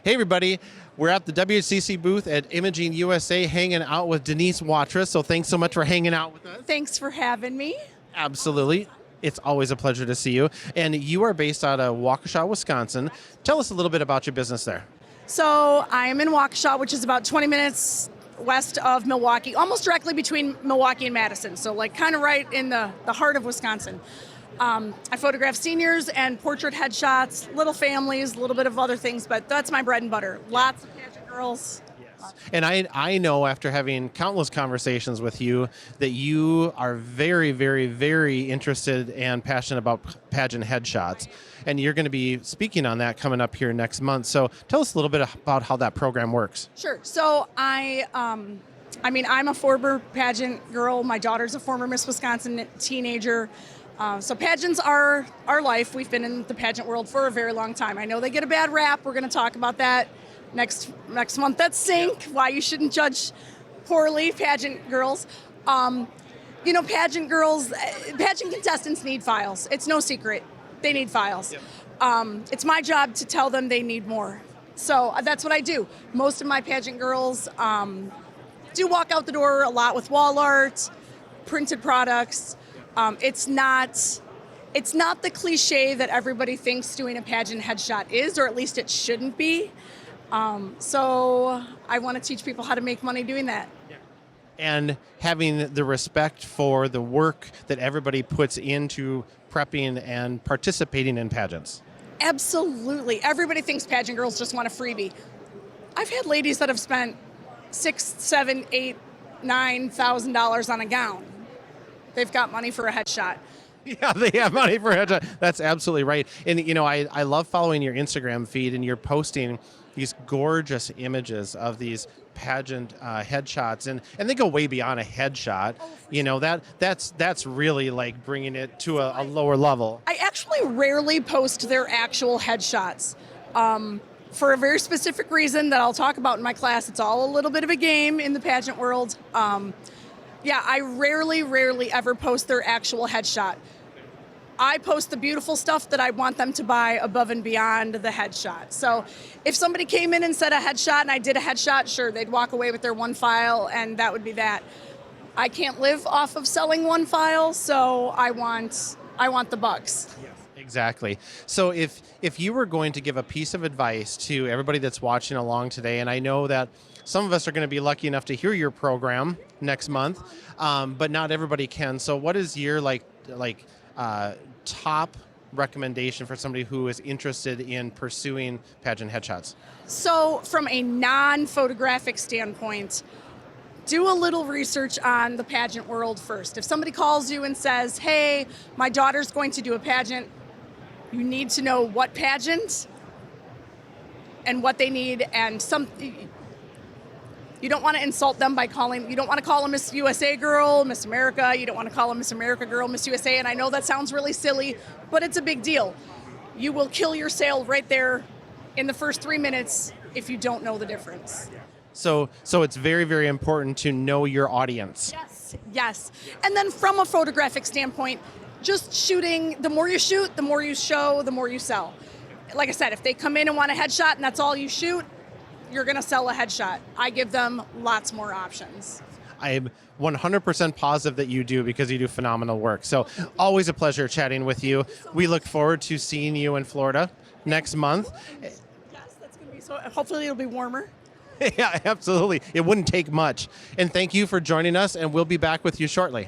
Hey everybody, we're at the Whcc booth at Imaging USA hanging out with Denise Watrous, so thanks so much for hanging out with us. Thanks for having me. Absolutely. It's always a pleasure to see you. And you are based out of Waukesha, Wisconsin. Tell us a little bit about your business there. So I'm in Waukesha, which is about 20 minutes west of Milwaukee, almost directly between Milwaukee and Madison, so like kind of right in the heart of Wisconsin. I photograph seniors and portrait headshots, little families, a little bit of other things, but that's my bread and butter. Lots of pageant girls. Yes. And I know after having countless conversations with you that you are very, very, very interested and passionate about pageant headshots. And you're going to be speaking on that coming up here next month. So tell us a little bit about how that program works. Sure. So I'm a former pageant girl. My daughter's a former Miss Wisconsin teenager. So pageants are our life. We've been in the pageant world for a very long time. I know they get a bad rap. We're going to talk about that next month at Sync, why you shouldn't judge poorly pageant girls. Pageant contestants need files. It's no secret. They need files. Yep. It's my job to tell them they need more. So that's what I do. Most of my pageant girls do walk out the door a lot with wall art, printed products. It's not the cliche that everybody thinks doing a pageant headshot is, or at least it shouldn't be. So I want to teach people how to make money doing that. Yeah. And having the respect for the work that everybody puts into prepping and participating in pageants. Absolutely. Everybody thinks pageant girls just want a freebie. I've had ladies that have spent $6,000, $7,000, $8,000, $9,000 on a gown. They've got money for a headshot. Yeah, they have money for a headshot. That's absolutely right. And, I love following your Instagram feed, and you're posting these gorgeous images of these pageant headshots. And they go way beyond a headshot. That's really like bringing it to a lower level. I actually rarely post their actual headshots. For a very specific reason that I'll talk about in my class. It's all a little bit of a game in the pageant world. I rarely ever post their actual headshot. I post the beautiful stuff that I want them to buy above and beyond the headshot. So if somebody came in and said a headshot and I did a headshot, sure, they'd walk away with their one file and that would be that. I can't live off of selling one file, so I want the bucks. Yes, exactly. So if you were going to give a piece of advice to everybody that's watching along today, and I know that some of us are going to be lucky enough to hear your program next month, but not everybody can. So what is your top recommendation for somebody who is interested in pursuing pageant headshots? So from a non-photographic standpoint, do a little research on the pageant world first. If somebody calls you and says, hey, my daughter's going to do a pageant, you need to know what pageant and what they need, and you don't want to insult them by you don't want to call a Miss USA girl, Miss America. You don't want to call a Miss America girl, Miss USA. And I know that sounds really silly, but it's a big deal. You will kill your sale right there in the first 3 minutes if you don't know the difference. So it's very, very important to know your audience. Yes. And then from a photographic standpoint, just shooting, the more you shoot, the more you show, the more you sell. Like I said, if they come in and want a headshot and that's all you shoot, you're going to sell a headshot. I give them lots more options. I'm 100% positive that you do, because you do phenomenal work. So always a pleasure chatting with you. We look forward to seeing you in Florida next month. Yes, that's going to be so. Hopefully it'll be warmer. Yeah, absolutely. It wouldn't take much. And thank you for joining us, and we'll be back with you shortly.